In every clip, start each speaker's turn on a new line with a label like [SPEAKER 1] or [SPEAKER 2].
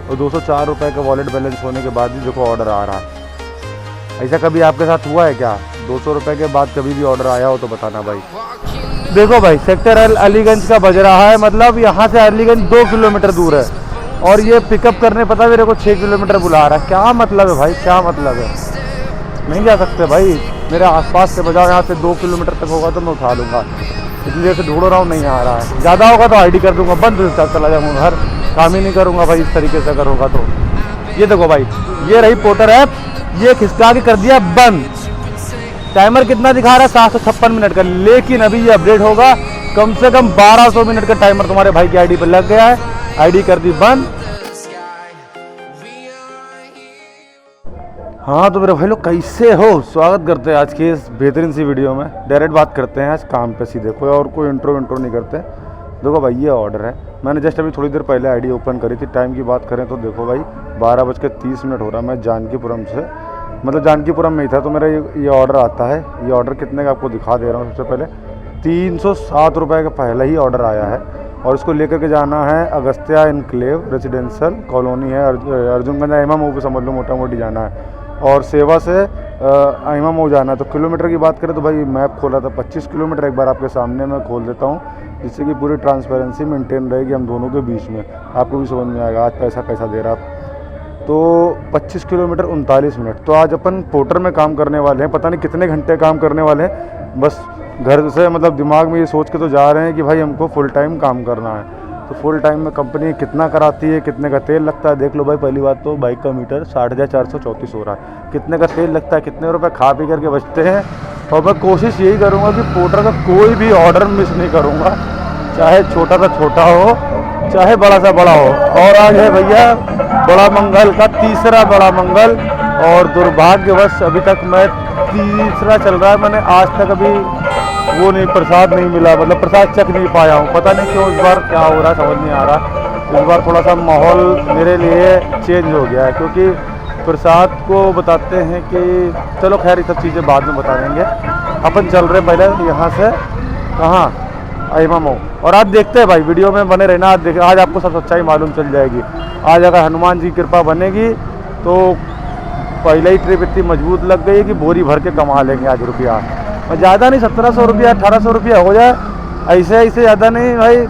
[SPEAKER 1] और 204 रुपये का वॉलेट बैलेंस होने के बाद भी देखो ऑर्डर आ रहा है। ऐसा कभी आपके साथ हुआ है क्या? 200 रुपये के बाद कभी भी ऑर्डर आया हो तो बताना भाई। देखो भाई सेक्टर अलीगंज का बज रहा है, मतलब यहाँ से अलीगंज 2 किलोमीटर दूर है और ये पिकअप करने पता मेरे को 6 किलोमीटर बुला रहा है। क्या मतलब है भाई, क्या मतलब है? नहीं जा सकते भाई, मेरे आसपास से बजाओ, यहाँ से 2 किलोमीटर तक होगा तो मैं उठा लूँगा। इतनी देर से ढूंढ रहा हूँ, नहीं आ रहा है। ज़्यादा होगा तो आईडी कर दूँगा, बंद चला जाऊँगा घर, काम ही नहीं करूँगा भाई इस तरीके से अगर होगा तो। ये देखो भाई, ये रही पोर्टर ऐप, ये खिसका के कर दिया बंद। टाइमर कितना दिखा रहा है? 756 मिनट का, लेकिन अभी ये अपडेट होगा, कम से कम 1200 मिनट का टाइमर तुम्हारे भाई की आईडी पर लग गया है। आईडी कर दी बंद। हाँ तो मेरे भाई लोग कैसे हो, स्वागत करते हैं आज की इस बेहतरीन सी वीडियो में। डायरेक्ट बात करते हैं आज काम पे सीधे, कोई और कोई इंट्रो नहीं करते। देखो भाई ये ऑर्डर है, मैंने जस्ट अभी थोड़ी देर पहले आईडी ओपन करी थी। टाइम की बात करें तो देखो भाई 12:30 हो रहा है। मैं जानकीपुरम से, मतलब जानकीपुरम में ही था, तो मेरा ये ऑर्डर आता है। ये ऑर्डर कितने का आपको दिखा दे रहा हूँ। सबसे पहले 307 रुपये का पहला ही ऑर्डर आया है और इसको लेकर के जाना है अगस्त्या इनक्लेव रेजिडेंशियल कॉलोनी है, अर्जुनगंज आइमा मऊ पे समझ लो मोटा मोटी जाना है। और सेवा से आइमा मऊ जाना है। तो किलोमीटर की बात करें तो भाई मैप खोला था 25 किलोमीटर, एक बार आपके सामने मैं खोल देता हूँ जिससे कि पूरी ट्रांसपेरेंसी मेंटेन रहेगी हम दोनों के बीच में, आपको भी समझ में आएगा आज पैसा कैसा दे रहा आप। तो 25 किलोमीटर 39 मिनट। तो आज अपन पोर्टर में काम करने वाले हैं, पता नहीं कितने घंटे काम करने वाले हैं। बस घर से मतलब दिमाग में ये सोच के तो जा रहे हैं कि भाई हमको फुल टाइम काम करना है। तो फुल टाइम में कंपनी कितना कराती है, कितने का तेल लगता है देख लो भाई। पहली बात तो बाइक का मीटर 60,434 हो रहा है। कितने का तेल लगता है, कितने रुपए खा पी करके बचते हैं। और मैं कोशिश यही करूँगा कि पोर्टर का कोई भी ऑर्डर मिस नहीं करूँगा, चाहे छोटा सा छोटा हो चाहे बड़ा सा बड़ा हो। और आज है भैया बड़ा मंगल का तीसरा बड़ा मंगल, और दुर्भाग्यवश अभी तक मैं तीसरा चल रहा है। मैंने आज तक अभी वो नहीं, प्रसाद नहीं मिला, मतलब प्रसाद चख नहीं पाया हूँ। पता नहीं क्यों इस बार क्या हो रहा है, समझ नहीं आ रहा। इस बार थोड़ा सा माहौल मेरे लिए चेंज हो गया है, क्योंकि प्रसाद को बताते हैं कि चलो खैर ये सब चीज़ें बाद में बता देंगे। अपन चल रहे पहले यहाँ से कहाँ, आइमा मऊ। और आज देखते हैं भाई, वीडियो में बने रहना। आज आपको सब सच्चाई मालूम चल जाएगी। आज अगर हनुमान जी की कृपा बनेगी तो पहले ही ट्रिप इतनी मजबूत लग गई है कि बोरी भर के कमा लेंगे आज रुपया। ज़्यादा नहीं, 1700 रुपया 1800 रुपया हो जाए, ऐसे ज़्यादा नहीं भाई।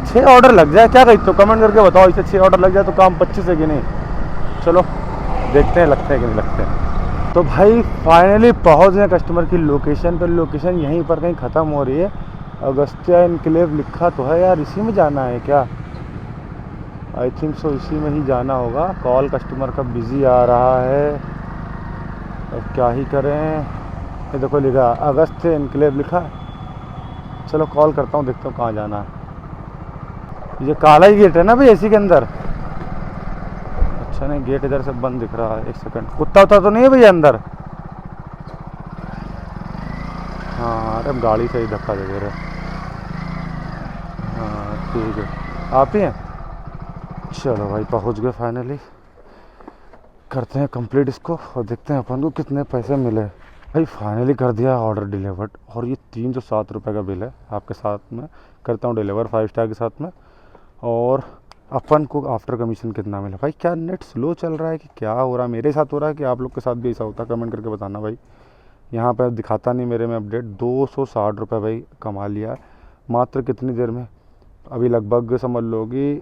[SPEAKER 1] 6 ऑर्डर लग जाए, क्या कहते हो कमेंट करके बताओ। ऐसे 6 ऑर्डर लग जाए तो काम 25 है कि नहीं। चलो देखते हैं लगते हैं कि नहीं लगते हैं। तो भाई फाइनली पहुंच गए कस्टमर की लोकेशन पर। लोकेशन यहीं पर कहीं ख़त्म हो रही है। अगस्त्या इनक्लेव लिखा तो है यार, इसी में जाना है क्या? आई थिंक सो इसी में ही जाना होगा। कॉल कस्टमर का बिज़ी आ रहा है, अब क्या ही करें। ये देखो लिखा अगस्त्या इनक्लेव लिखा। चलो कॉल करता हूँ, देखता हूँ कहाँ जाना है। ये काला ही गेट है ना भाई इसी के अंदर? अच्छा नहीं, गेट इधर से बंद दिख रहा है। एक सेकंड, कुत्ता उत्ता तो नहीं है भैया अंदर? हाँ अरे गाड़ी से ही धक्का दे रहे। हाँ ठीक है, आप ही हैं? चलो भाई पहुंच गए फाइनली। करते हैं कंप्लीट इसको और देखते हैं अपन को कितने पैसे मिले। भाई फाइनली कर दिया ऑर्डर डिलीवर्ड, और ये 307 रुपये का बिल है आपके साथ में। करता हूँ डिलीवर 5 स्टार के साथ में। और अपन को आफ्टर कमीशन कितना मिला? भाई क्या नेट स्लो चल रहा है कि क्या हो रहा है? मेरे साथ हो रहा है कि आप लोग के साथ भी ऐसा होता है? कमेंट करके बताना भाई। यहाँ पर दिखाता नहीं मेरे में अपडेट। 260 रुपये भाई कमा लिया मात्र कितनी देर में? अभी लगभग समझ लो कि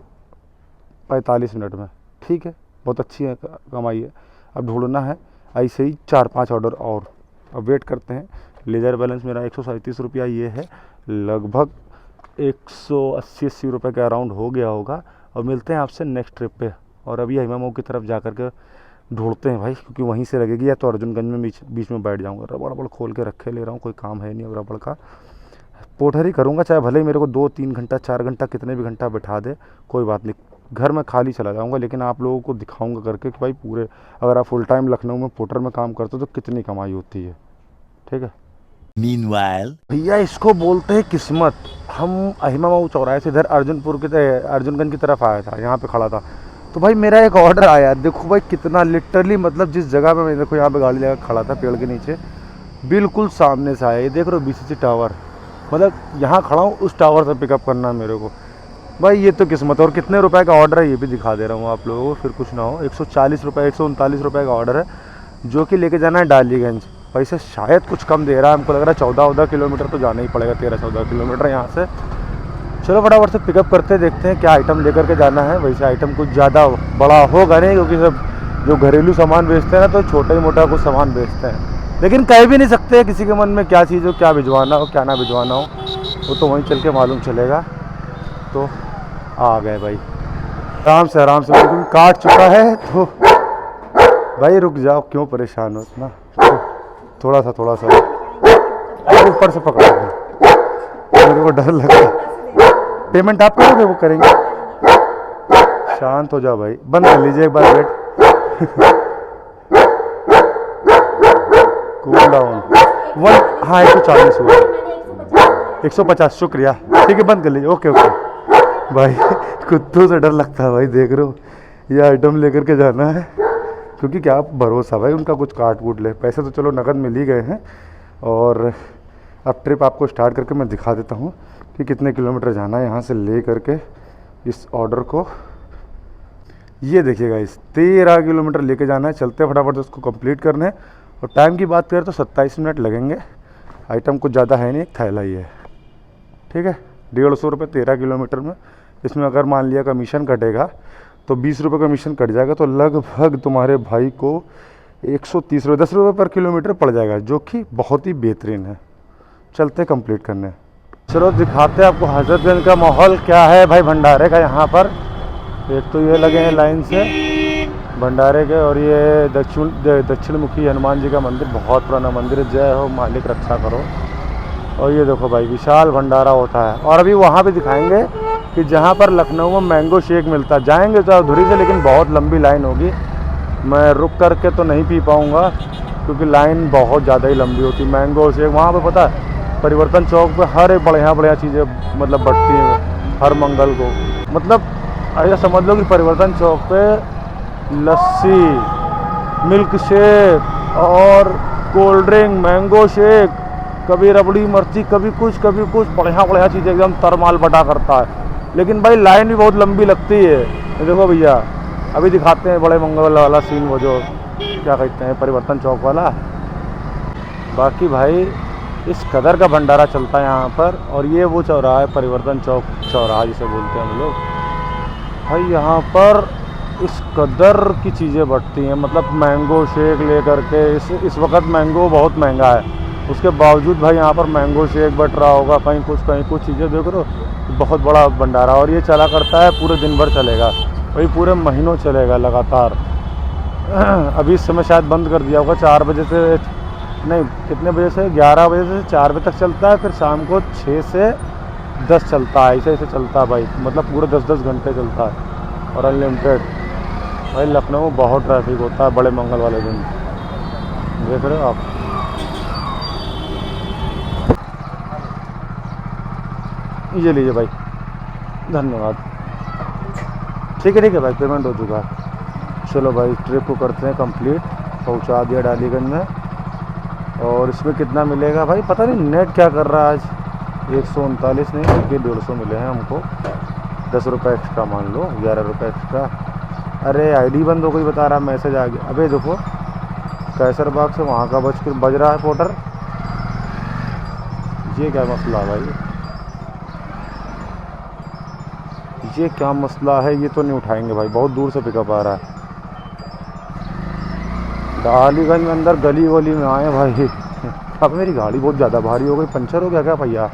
[SPEAKER 1] 45 मिनट में। ठीक है, बहुत अच्छी है कमाई है। अब ढूंढना है ऐसे ही 4-5 ऑर्डर और। अब वेट करते हैं। लेजर बैलेंस मेरा 137 रुपया ये है, लगभग 180 रुपये के अराउंड हो गया होगा। और मिलते हैं आपसे नेक्स्ट ट्रिप पे। और अभी आइमा मऊ की तरफ जा कर के ढूंढते हैं भाई, क्योंकि वहीं से लगेगी। या तो अर्जुनगंज में बीच में बैठ जाऊँगा। रबड़ खोल के रखे ले रहा हूँ, कोई काम है नहीं अब रबड़ का। पोर्टर ही करूँगा, चाहे भले ही मेरे को 2-3 घंटा 4 घंटा कितने भी घंटा बैठा दे, कोई बात नहीं। घर में खाली चला जाऊंगा, लेकिन आप लोगों को दिखाऊंगा करके कि भाई पूरे, अगर आप फुल टाइम लखनऊ में पोर्टर में काम करते हो तो कितनी कमाई होती है। ठीक है।
[SPEAKER 2] Meanwhile,
[SPEAKER 1] भैया इसको बोलते हैं किस्मत। हम आइमा मऊ चौराहे से इधर अर्जुनगंज की तरफ आया था, यहाँ पे खड़ा था। तो भाई मेरा एक ऑर्डर आया, देखो भाई कितना लिटरली, मतलब जिस जगह पे मैं देखो यहाँ पे गाड़ी लगा खड़ा था पेड़ के नीचे, बिल्कुल सामने से आया। ये देख रहे हो BCC टावर, मतलब यहाँ खड़ा हूँ, उस टावर से पिकअप करना है मेरे को। भाई ये तो किस्मत है। और कितने रुपए का ऑर्डर है ये भी दिखा दे रहा हूँ आप लोगों को, फिर कुछ ना हो। 140 रुपये 139 रुपये का ऑर्डर है, जो कि लेके जाना है डालीगंज। पैसे शायद कुछ कम दे रहा है, हमको लग रहा है 14-14 किलोमीटर तो जाना ही पड़ेगा, 13-14 किलोमीटर यहाँ से। चलो फटाफट से पिकअप करते, देखते हैं क्या आइटम लेकर के जाना है। वैसे आइटम कुछ ज़्यादा बड़ा होगा नहीं, क्योंकि सब जो घरेलू सामान बेचते हैं ना, तो छोटा ही मोटा कुछ सामान बेचते हैं। लेकिन कह भी नहीं सकते किसी के मन में क्या चीज़ हो, क्या भिजवाना हो क्या ना भिजवाना हो, वो तो वहीं चल के मालूम चलेगा। तो आ गए भाई, आराम से क्योंकि काट चुका है। तो भाई रुक जाओ, क्यों परेशान हो इतना, थोड़ा सा ऊपर से पकड़ो, मेरे को डर लग रहा है। पेमेंट आप करोगे वो करेंगे? शांत हो जाओ भाई, बंद कर लीजिए एक बार गेट। Cool down. हाँ 140 हुआ, 150 शुक्रिया, ठीक है बंद कर लीजिए। ओके भाई कुत्तों से डर लगता है भाई, देख रहे हो ये आइटम लेकर के जाना है, क्योंकि क्या भरोसा भाई उनका कुछ काट कूट ले। पैसे तो चलो नकद मिल ही गए हैं। और अब ट्रिप आपको स्टार्ट करके मैं दिखा देता हूँ कि कितने किलोमीटर जाना है यहाँ से ले करके इस ऑर्डर को। ये देखिएगा, इस 13 किलोमीटर लेके जाना है। चलते फटाफट से उसको कंप्लीट करने हैं। और टाइम की बात करें तो 27 मिनट लगेंगे। आइटम कुछ ज़्यादा है नहीं, एक थैला ही है, ठीक है। 150 रुपये 13 किलोमीटर में। इसमें अगर मान लिया कमीशन कटेगा तो 20 रुपये कमीशन कट जाएगा, तो लगभग तुम्हारे भाई को 130 रुपये 10 रुपये पर किलोमीटर पड़ जाएगा, जो कि बहुत ही बेहतरीन है। चलते कंप्लीट करने। चलो दिखाते हैं आपको हजरतगंज का माहौल क्या है भाई भंडारे का। यहाँ पर एक तो ये लगे हैं लाइन से भंडारे के, और ये दक्षिण मुखी हनुमान जी का मंदिर, बहुत पुराना मंदिर है। जय हो मालिक रक्षा करो। और ये देखो भाई विशाल भंडारा होता है। और अभी वहाँ भी दिखाएंगे कि जहाँ पर लखनऊ में मैंगो शेक मिलता है। जाएंगे तो अधूरी से, लेकिन बहुत लंबी लाइन होगी, मैं रुक करके तो नहीं पी पाऊँगा, क्योंकि लाइन बहुत ज़्यादा ही लंबी होती है। मैंगो शेक वहाँ पर पता है परिवर्तन चौक पे हर एक बढ़िया चीज़ें मतलब बढ़ती हैं हर मंगल को। मतलब ऐसा समझ लो कि परिवर्तन चौक पे लस्सी, मिल्क शेक और कोल्ड ड्रिंक, मैंगो शेक, कभी रबड़ी मिर्ची, कभी कुछ बढ़िया चीज़ें एकदम तरमाल बटा करता है। लेकिन भाई लाइन भी बहुत लंबी लगती है। ये देखो भैया, अभी दिखाते हैं बड़े मंगल वाला सीन, वो जो क्या कहते हैं परिवर्तन चौक वाला। बाकी भाई इस कदर का भंडारा चलता है यहाँ पर। और ये वो चौराहा है, परिवर्तन चौक चौराहा जिसे बोलते हैं हम लोग। भाई यहाँ पर इस कदर की चीज़ें बढ़ती हैं, मतलब मैंगो शेक ले करके। इस वक्त मैंगो बहुत महंगा है, उसके बावजूद भाई यहाँ पर मैंगो शेक बट रहा होगा, कहीं कुछ चीज़ें देख रहे हो। बहुत बड़ा भंडारा, और ये चला करता है पूरे दिन भर चलेगा, वही पूरे महीनों चलेगा लगातार। अभी इस समय शायद बंद कर दिया होगा, 4 बजे से नहीं, कितने बजे से 11 बजे से 4 बजे तक चलता है, फिर शाम को 6 से 10 चलता है। ऐसे चलता है भाई, मतलब पूरे 10-10 घंटे चलता है और अनलिमिटेड। भाई लखनऊ बहुत ट्रैफिक होता है बड़े मंगल वाले दिन, देख रहे हो आप। ये लीजिए भाई, धन्यवाद। ठीक है भाई, पेमेंट हो चुका है। चलो भाई ट्रिप को करते हैं कंप्लीट। पहुंचा दिया डालीगंज में। और इसमें कितना मिलेगा भाई पता नहीं, नेट क्या कर रहा है आज। 139 नहीं बल्कि 150 मिले हैं हमको, 10 रुपये एक्स्ट्रा मान लो, 11 रुपये एक्स्ट्रा। अरे आईडी बंद हो गई बता रहा, मैसेज आ गया। अबे देखो कैसरबाग से वहाँ का बज रहा है पोर्टर। ये क्या मसला है भाई, ये क्या मसला है। ये तो नहीं उठाएंगे भाई, बहुत दूर से पिकअप आ रहा है। डालीगंज में अंदर गली वली में आए भाई। अब मेरी गाड़ी बहुत ज़्यादा भारी हो गई, पंचर हो गया क्या भैया?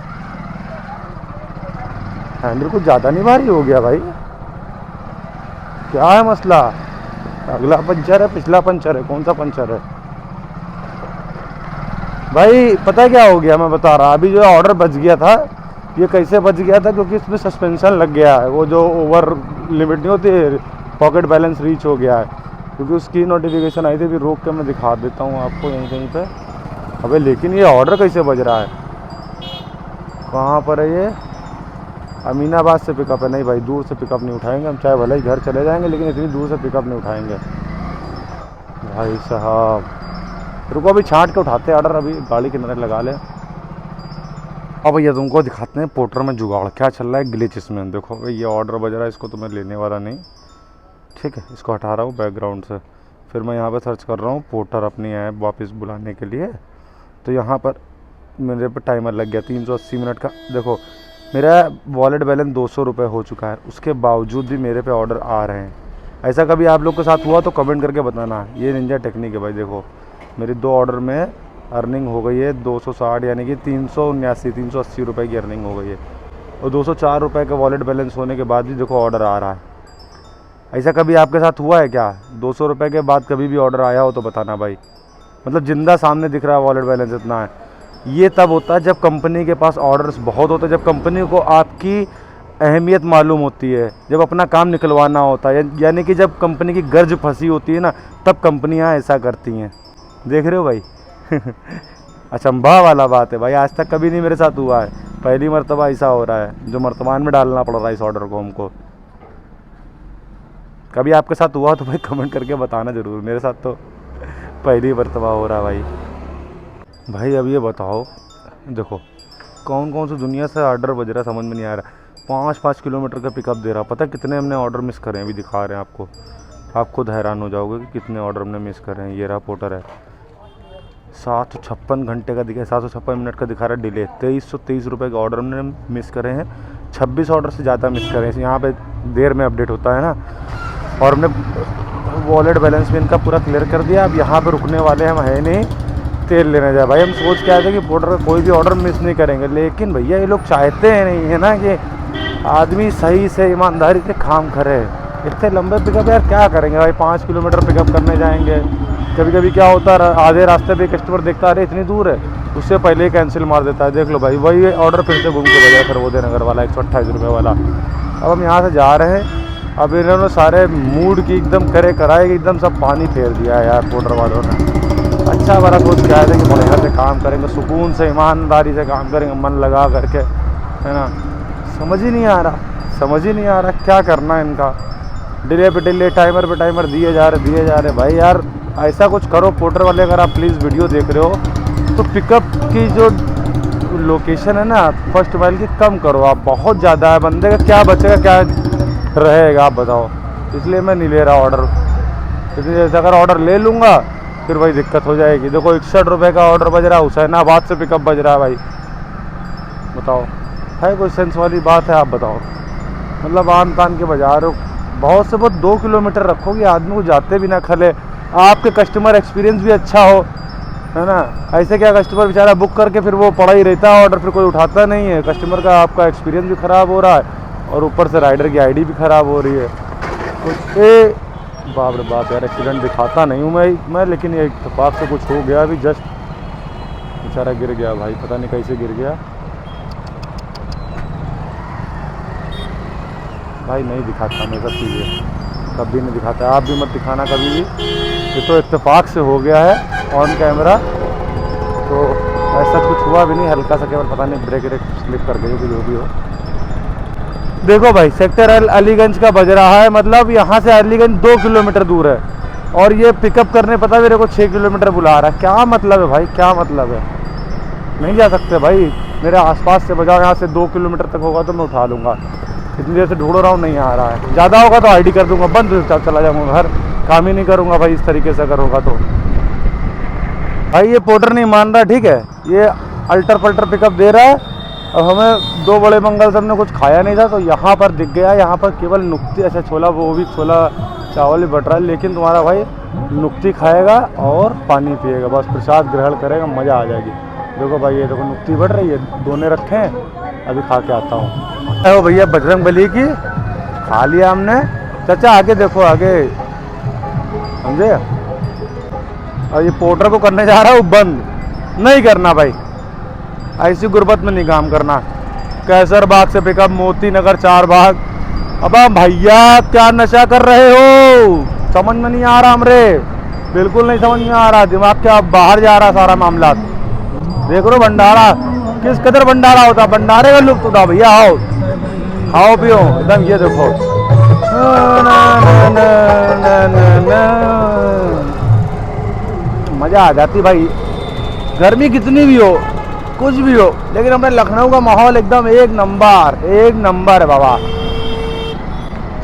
[SPEAKER 1] हैंडल कुछ ज़्यादा नहीं भारी हो गया भाई, क्या है मसला? अगला पंचर है, पिछला पंचर है, कौन सा पंचर है भाई? पता क्या हो गया, मैं बता रहा। अभी जो ऑर्डर बच गया था, ये कैसे बच गया था? क्योंकि इसमें सस्पेंशन लग गया है, वो जो ओवर लिमिट नहीं होती, पॉकेट बैलेंस रीच हो गया है। क्योंकि उसकी नोटिफिकेशन आई थी, भी रोक के मैं दिखा देता हूँ आपको यहीं कहीं पे। अबे लेकिन ये ऑर्डर कैसे बज रहा है? कहाँ पर है ये? अमीनाबाद से पिकअप है। नहीं भाई, दूर से पिकअप नहीं उठाएंगे हम, चाहे भले ही घर चले जाएंगे, लेकिन इतनी दूर से पिकअप नहीं उठाएंगे भाई साहब। रुको अभी छांट के उठाते हैं ऑर्डर, अभी गाड़ी किनारे लगा लें। अब भैया तुमको दिखाते हैं पोर्टर में जुगाड़ क्या चल रहा है, ग्लिच इसमें देखो भाई। ये ऑर्डर बज रहा है, इसको तो मैं लेने वाला नहीं, ठीक है। इसको हटा रहा हूँ बैकग्राउंड से। फिर मैं यहाँ पर सर्च कर रहा हूँ पोर्टर अपनी ऐप वापस बुलाने के लिए। तो यहाँ पर मेरे पर टाइमर लग गया 380 मिनट का। देखो मेरा वॉलेट बैलेंस 200 रुपये हो चुका है, उसके बावजूद भी मेरे पे ऑर्डर आ रहे हैं। ऐसा कभी आप लोग के साथ हुआ तो कमेंट करके बताना। ये निंजा टेक्निक है भाई। देखो मेरी 2 ऑर्डर में अर्निंग हो गई है 260, यानी कि 380 रुपये की अर्निंग हो गई है। और 204 रुपये का वॉलेट बैलेंस होने के बाद भी देखो ऑर्डर आ रहा है। ऐसा कभी आपके साथ हुआ है क्या? 200 रुपये के बाद कभी भी ऑर्डर आया हो तो बताना भाई। मतलब जिंदा सामने दिख रहा है वॉलेट बैलेंस इतना है। ये तब होता है जब कंपनी के पास ऑर्डर्स बहुत होते हैं, जब कंपनी को आपकी अहमियत मालूम होती है, जब अपना काम निकलवाना होता है, यानी कि जब कंपनी की गर्ज फंसी होती है ना, तब कंपनियां ऐसा करती हैं। देख रहे हो भाई अचंभा वाला बात है भाई, आज तक कभी नहीं मेरे साथ हुआ है, पहली मर्तबा ऐसा हो रहा है जो मर्तबान में डालना पड़ रहा है इस ऑर्डर को हमको। कभी आपके साथ हुआ तो भाई कमेंट करके बताना ज़रूर। मेरे साथ तो पहली मर्तबा हो रहा है भाई। भाई अब ये बताओ, देखो कौन कौन सी दुनिया से ऑर्डर बज रहा है समझ में नहीं आ रहा। 5-5 किलोमीटर का पिकअप दे रहा। पता कितने हमने ऑर्डर मिस करे हैं, अभी दिखा रहे हैं आपको। आप खुद हैरान हो जाओगे कि कितने ऑर्डर हमने मिस करे हैं। ये रहा पोर्टर है, 756 घंटे का दिखा, 756 मिनट का दिखा रहा है डिले। 2323 रुपये के ऑर्डर हमने मिस करे हैं। 26 ऑर्डर से ज़्यादा मिस करे हैं। यहाँ पे देर में अपडेट होता है ना। और हमने वॉलेट बैलेंस भी इनका पूरा क्लियर कर दिया। अब यहाँ पे रुकने वाले हम है नहीं, तेल लेने जाए भाई। हम सोच के आए थे कि पोर्टर का कोई भी ऑर्डर मिस नहीं करेंगे, लेकिन भैया ये लोग चाहते हैं नहीं है ना कि आदमी सही से ईमानदारी से काम करे। इतने लंबे पिकअप यार क्या करेंगे भाई, 5 किलोमीटर पिकअप करने जाएंगे। कभी कभी क्या होता है, आधे रास्ते पे कस्टमर देखता है अरे इतनी दूर है, उससे पहले ही कैंसिल मार देता है। देख लो भाई, वही ऑर्डर फिर से घूम के बजाय खरगोदे नगर वाला 128 रुपये वाला। अब हम यहाँ से जा रहे हैं। अब इन्होंने सारे मूड की एकदम करे कराए कि एकदम सब पानी फेर दिया है यार पोर्टर वालों ने। अच्छा बड़ा सोच के आए थे कि बढ़िया से काम करेंगे, सुकून से ईमानदारी से काम करेंगे, मन लगा करके, है ना। समझ ही नहीं आ रहा क्या करना है इनका। डिले पे डिले, टाइमर पे टाइमर दिए जा रहे भाई। यार ऐसा कुछ करो पोर्टर वाले, अगर आप प्लीज़ वीडियो देख रहे हो तो पिकअप की जो लोकेशन है ना फर्स्ट माइल की कम करो आप। बहुत ज़्यादा है, बंदे का क्या बचेगा क्या रहेगा आप बताओ। इसलिए मैं नहीं ले रहा ऑर्डर। इसलिए अगर ऑर्डर ले लूँगा फिर वही दिक्कत हो जाएगी। देखो 61 रुपये का ऑर्डर बज रहा है, हुसैनाबाद से पिकअप बज रहा है भाई। बताओ है कोई सेंस वाली बात है? आप बताओ। मतलब आन तान के बजा रहे हो। बहुत से बहुत 2 किलोमीटर रखोगे, आदमी को जाते भी ना खले, आपके कस्टमर एक्सपीरियंस भी अच्छा हो, है ना। ऐसे क्या कस्टमर बेचारा बुक करके फिर वो पड़ा ही रहता है ऑर्डर, फिर कोई उठाता नहीं है। कस्टमर का आपका एक्सपीरियंस भी ख़राब हो रहा है और ऊपर से राइडर की आईडी भी ख़राब हो रही है। तो बाप रे बाप यार, एक्सीडेंट दिखाता नहीं हूँ मैं लेकिन ये इत्तेफाक से कुछ हो गया। अभी जस्ट बेचारा गिर गया भाई, पता नहीं कैसे गिर गया भाई। नहीं दिखाता मैं सब चीज़ें, कभी नहीं दिखाता। आप भी मत दिखाना कभी भी। ये तो इत्तेफाक से हो गया है ऑन कैमरा, तो ऐसा कुछ हुआ भी नहीं, हल्का सा केवल पता नहीं ब्रेक स्लिप कर गई जो भी हो। देखो भाई सेक्टर अलीगंज का बज रहा है, मतलब यहाँ से अलीगंज 2 किलोमीटर दूर है और ये पिकअप करने पता मेरे को 6 किलोमीटर बुला रहा है। क्या मतलब है भाई, क्या मतलब है? नहीं जा सकते भाई, मेरे आसपास से बजाओ। यहाँ से 2 किलोमीटर तक होगा तो मैं उठा लूँगा। इतनी देर से ढूंढ रहा हूँ, नहीं आ रहा है। ज़्यादा होगा तो आईडी कर दूँगा, बंद चला जाऊँगा घर, काम ही नहीं करूँगा भाई इस तरीके से अगर होगा तो। भाई ये पोर्टर नहीं मान रहा, ठीक है, ये अल्टर पल्टर पिकअप दे रहा है। अब हमें 2 बड़े मंगल से हमने कुछ खाया नहीं था तो यहाँ पर दिख गया। यहाँ पर केवल नुक्ती, अच्छा छोला, वो भी छोला चावल भी बट रहा है, लेकिन तुम्हारा भाई नुक्ती खाएगा और पानी पिएगा, बस प्रसाद ग्रहण करेगा, मज़ा आ जाएगी। देखो भाई ये देखो नुक्ती बढ़ रही है, दोने रखे हैं, अभी खा के आता हूँ। भैया बजरंग बली की खा लिया हमने। चाचा आगे देखो, आगे समझे। और ये पोर्टर को करने जा रहा हूँ बंद, नहीं करना भाई, ऐसी गुर्बत में नहीं काम करना। कैसर बाग से पिकअप, मोती नगर 4 बाग। अब भैया क्या नशा कर रहे हो, समझ में नहीं आ रहा हमरे, बिल्कुल नहीं समझ में आ रहा। दिमाग क्या बाहर जा रहा सारा मामला। देख लो भंडारा किस कदर भंडारा होता, भंडारे का लुत्फ उठा भैया। आओ खाओ पियो एकदम। ये देखो मजा आ जाती भाई। गर्मी कितनी भी हो, कुछ भी हो, लेकिन अपने लखनऊ का माहौल एकदम एक नंबर है बाबा।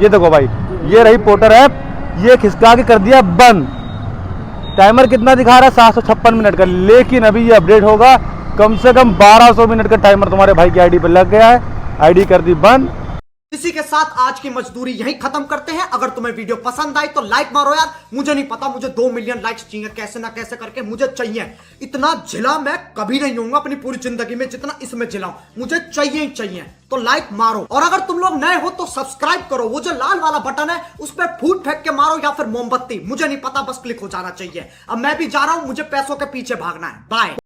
[SPEAKER 1] ये देखो भाई, ये रही पोर्टर ऐप, ये खिसका के कर दिया बंद। टाइमर कितना दिखा रहा है? 756 मिनट का, लेकिन अभी ये अपडेट होगा, कम से कम 1200 मिनट का टाइमर तुम्हारे भाई की आईडी पे लग गया है। आईडी कर दी बंद।
[SPEAKER 2] इसी के साथ आज की मजदूरी यहीं खत्म करते हैं। अगर तुम्हें वीडियो पसंद आई तो लाइक मारो यार। मुझे नहीं पता, मुझे 2 मिलियन लाइक्स चाहिए, कैसे ना कैसे करके मुझे चाहिए। इतना झिला मैं कभी नहीं होऊंगा अपनी पूरी जिंदगी में जितना इसमें झिलाऊं, मुझे चाहिए ही चाहिए। तो लाइक मारो, और अगर तुम लोग नए हो तो सब्सक्राइब करो। वो जो लाल वाला बटन है उस पर फूट फेंक के मारो या फिर मोमबत्ती, मुझे नहीं पता, बस क्लिक हो जाना चाहिए। अब मैं भी जा रहा हूं, मुझे पैसों के पीछे भागना है। बाय।